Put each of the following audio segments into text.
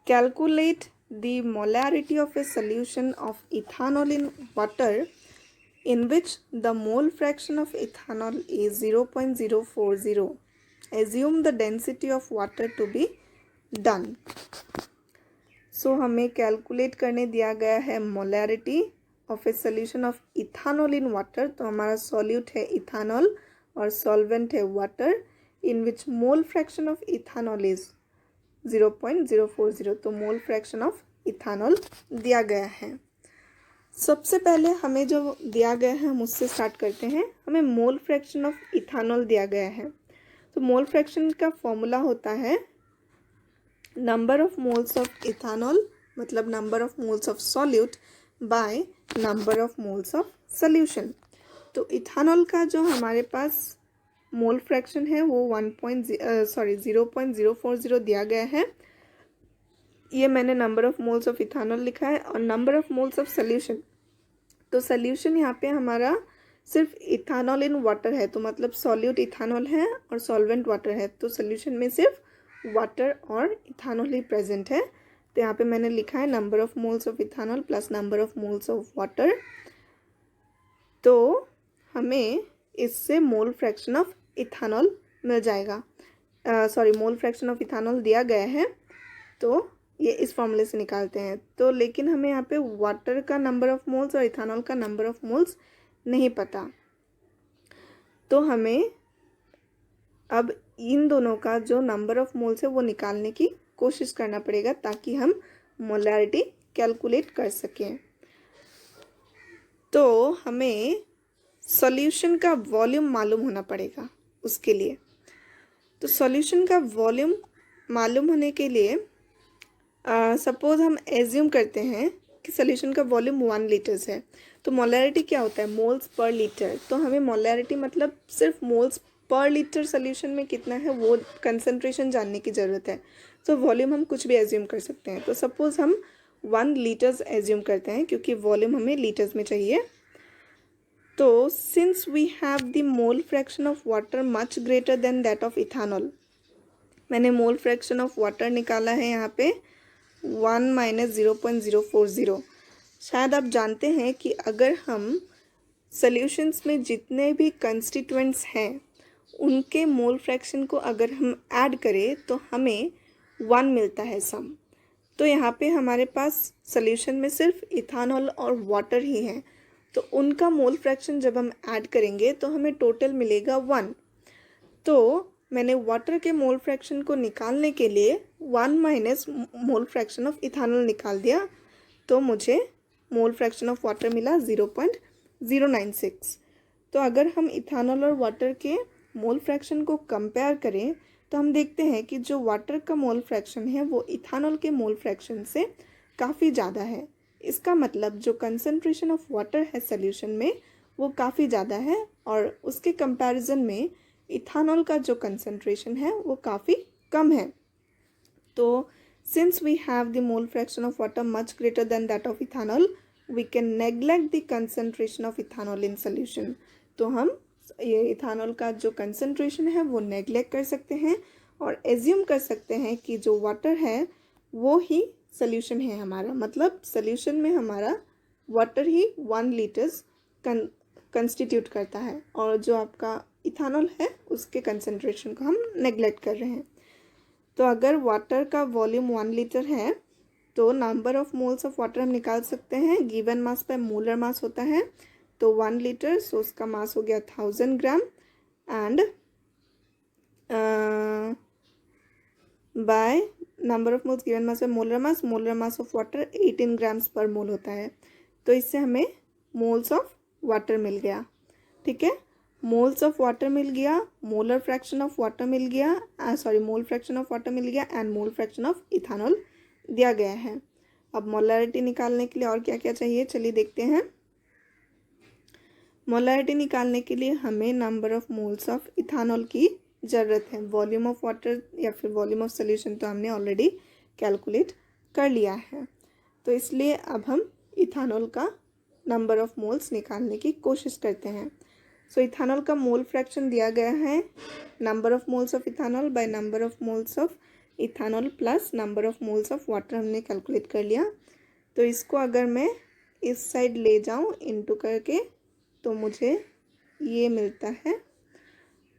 Calculate the molarity of a solution of ethanol in water in which the mole fraction of ethanol is 0.040. Assume the density of water to be done. सो हमें calculate करने दिया गया है molarity of a solution of ethanol in water. तो हमारा solute है ethanol और solvent है water, in which mole fraction of ethanol is 0.040। तो मोल फ्रैक्शन ऑफ इथानॉल दिया गया है। सबसे पहले हमें जो दिया गया है हम उससे स्टार्ट करते हैं। हमें मोल फ्रैक्शन ऑफ इथानॉल दिया गया है। तो मोल फ्रैक्शन का फॉर्मूला होता है number of moles of ethanol, मतलब number of moles of solute by number of moles of solution. तो इथानॉल का जो हमारे पास मोल फ्रैक्शन है वो 0.040 दिया गया है। ये मैंने number of moles of ethanol लिखा है। और number of moles of solution, तो सॉल्यूशन यहाँ पे हमारा सिर्फ इथानॉल इन वाटर है, तो मतलब सॉल्यूट इथानॉल है और सॉल्वेंट वाटर है। तो सॉल्यूशन में सिर्फ वाटर और इथानॉल ही प्रेजेंट है। तो यहाँ पे मैंने लिखा है number of moles of ethanol plus number of moles of water. तो हमें इससे मोल फ्रैक्शन ऑफ इथानॉल मिल जाएगा। मोल फ्रैक्शन ऑफ इथानॉल दिया गया है, तो ये इस फॉर्मूले से निकालते हैं। तो लेकिन हमें यहाँ पे वाटर का नंबर ऑफ मोल्स और इथानॉल का नंबर ऑफ मोल्स नहीं पता। तो हमें अब इन दोनों का जो नंबर ऑफ मोल्स है वो निकालने की कोशिश करना पड़ेगा ताकि हम मोलैरिटी कैलकुलेट कर सकें। तो हमें सॉल्यूशन का वॉल्यूम मालूम होना पड़ेगा उसके लिए। तो सॉल्यूशन का वॉल्यूम मालूम होने के लिए सपोज हम एज्यूम करते हैं कि सॉल्यूशन का वॉल्यूम 1 लीटर्स है। तो मोलैरिटी क्या होता है? Moles per litre. तो हमें मोलैरिटी मतलब सिर्फ मोल्स पर लीटर सोल्यूशन में कितना है वो कंसंट्रेशन जानने की ज़रूरत है। तो वॉल्यूम हम कुछ भी एज्यूम कर सकते हैं। तो सपोज़ हम 1 लीटर्स एज्यूम करते हैं क्योंकि वॉल्यूम हमें लीटर्स में चाहिए। तो since we have the mole fraction of water much greater than that of ethanol, मैंने मोल फ्रैक्शन ऑफ वाटर निकाला है यहाँ पे 1 माइनस 0.040। शायद आप जानते हैं कि अगर हम सॉल्यूशंस में जितने भी कंस्टिट्यूएंट्स हैं उनके मोल फ्रैक्शन को अगर हम ऐड करें तो हमें 1 मिलता है सम। तो यहाँ पे हमारे पास सॉल्यूशन में सिर्फ इथानॉल और वाटर ही हैं, तो उनका मोल फ्रैक्शन जब हम ऐड करेंगे तो हमें टोटल मिलेगा 1। तो मैंने वाटर के मोल फ्रैक्शन को निकालने के लिए 1 minus mole fraction of ethanol निकाल दिया, तो मुझे मोल फ्रैक्शन ऑफ वाटर मिला 0.096। तो अगर हम इथानॉल और वाटर के मोल फ्रैक्शन को कंपेयर करें तो हम देखते हैं कि जो वाटर का मोल फ्रैक्शन है वो इथानॉल के मोल फ्रैक्शन से काफ़ी ज़्यादा है। इसका मतलब जो कंसंट्रेशन ऑफ वाटर है सॉल्यूशन में वो काफ़ी ज़्यादा है और उसके कंपैरिजन में इथानॉल का जो कंसंट्रेशन है वो काफ़ी कम है। तो since we have the mole fraction of water much greater than that of ethanol, we can neglect the concentration of ethanol in solution. तो हम ये इथानॉल का जो कंसंट्रेशन है वो नेग्लेक्ट कर सकते हैं और एज्यूम कर सकते हैं कि जो वाटर है वो ही सोल्यूशन है हमारा, मतलब सोल्यूशन में हमारा वाटर ही 1 लीटर्स कंस्टिट्यूट करता है और जो आपका इथानॉल है उसके कंसंट्रेशन को हम नेग्लेक्ट कर रहे हैं। तो अगर वाटर का वॉल्यूम 1 लीटर है तो number of moles of water हम निकाल सकते हैं। गिवन मास पे मोलर मास होता है, तो 1 लीटर, सो उसका मास हो गया 1000 gram and by number of moles given mass पे molar mass of water 18 grams per mole होता है। तो इससे हमें मोल्स ऑफ वाटर मिल गया। ठीक है, मोल्स ऑफ वाटर मिल गया, मोलर फ्रैक्शन ऑफ वाटर मिल गया, मोल फ्रैक्शन ऑफ वाटर मिल गया and mole fraction of ethanol दिया गया है। अब मोलैरिटी निकालने के लिए और क्या क्या चाहिए चलिए देखते हैं। मोलैरिटी निकालने के लिए हमें number of moles of ethanol की ज़रूरत है। वॉल्यूम ऑफ वाटर या फिर वॉल्यूम ऑफ सोल्यूशन तो हमने ऑलरेडी कैलकुलेट कर लिया है, तो इसलिए अब हम इथानॉल का नंबर ऑफ मोल्स निकालने की कोशिश करते हैं। सो इथानॉल का मोल फ्रैक्शन दिया गया है number of moles of ethanol bye number of moles of ethanol plus number of moles of water हमने कैलकुलेट कर लिया। तो इसको अगर मैं इस साइड ले जाऊँ इनटू करके तो मुझे ये मिलता है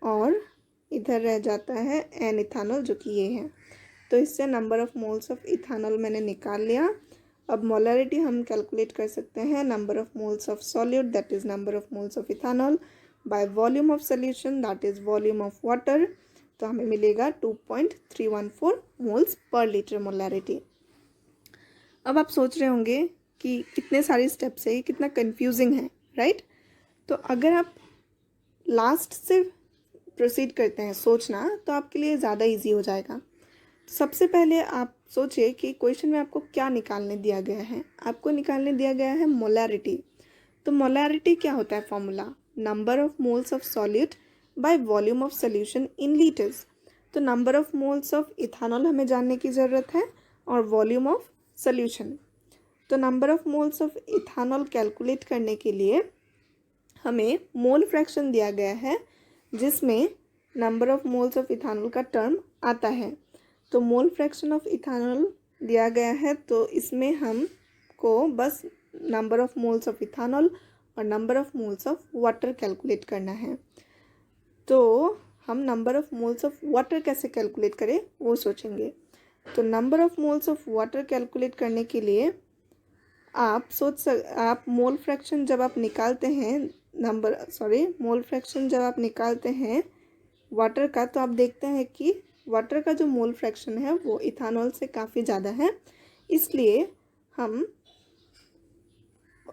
और इधर रह जाता है एन इथानॉल जो कि ये है। तो इससे number of moles of ethanol मैंने निकाल लिया। अब मोलरिटी हम कैलकुलेट कर सकते हैं number of moles of solute that is number of moles of ethanol bye volume of solution that is volume of water. तो हमें मिलेगा 2.314 मोल्स पर लीटर मोलरिटी। अब आप सोच रहे होंगे कि कितने सारे स्टेप्स है, ये कितना कंफ्यूजिंग है, राइट? तो अगर आप लास्ट से प्रोसीड करते हैं सोचना तो आपके लिए ज़्यादा इजी हो जाएगा। सबसे पहले आप सोचिए कि क्वेश्चन में आपको क्या निकालने दिया गया है। आपको निकालने दिया गया है मोलैरिटी। तो मोलैरिटी क्या होता है formula? Number of moles of solute by volume of solution in litres. तो number of moles of ethanol हमें जानने की ज़रूरत है और वॉल्यूम ऑफ सोल्यूशन। तो number of moles of ethanol calculate करने के लिए हमें मोल फ्रैक्शन दिया गया है जिसमें number of moles of ethanol का टर्म आता है। तो मोल फ्रैक्शन ऑफ इथानॉल दिया गया है तो इसमें हमको बस number of moles of ethanol और number of moles of water calculate करना है। तो हम number of moles of water कैसे कैलकुलेट करें वो सोचेंगे। तो number of moles of water calculate करने के लिए आप मोल फ्रैक्शन जब आप निकालते हैं मोल फ्रैक्शन जब आप निकालते हैं वाटर का तो आप देखते हैं कि वाटर का जो मोल फ्रैक्शन है वो इथानॉल से काफ़ी ज़्यादा है। इसलिए हम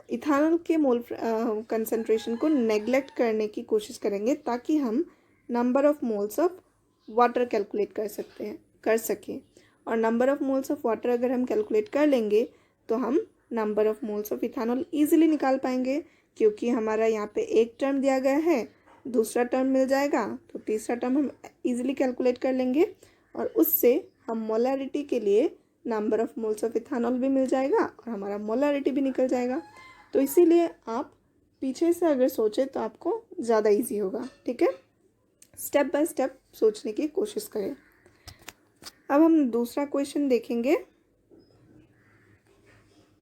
इथानॉल के मोल कंसंट्रेशन को नेग्लेक्ट करने की कोशिश करेंगे ताकि हम number of moles of water calculate कर सकें। और number of moles of water अगर हम कैलकुलेट कर लेंगे तो हम number of moles of ethanol easily निकाल पाएंगे, क्योंकि हमारा यहाँ पे एक टर्म दिया गया है, दूसरा टर्म मिल जाएगा तो तीसरा टर्म हम इजीली कैलकुलेट कर लेंगे और उससे हम मोलैरिटी के लिए number of moles of ethanol भी मिल जाएगा और हमारा मोलैरिटी भी निकल जाएगा। तो इसीलिए आप पीछे से अगर सोचें तो आपको ज़्यादा इजी होगा, ठीक है? स्टेप बाय स्टेप सोचने की कोशिश करें। अब हम दूसरा क्वेश्चन देखेंगे।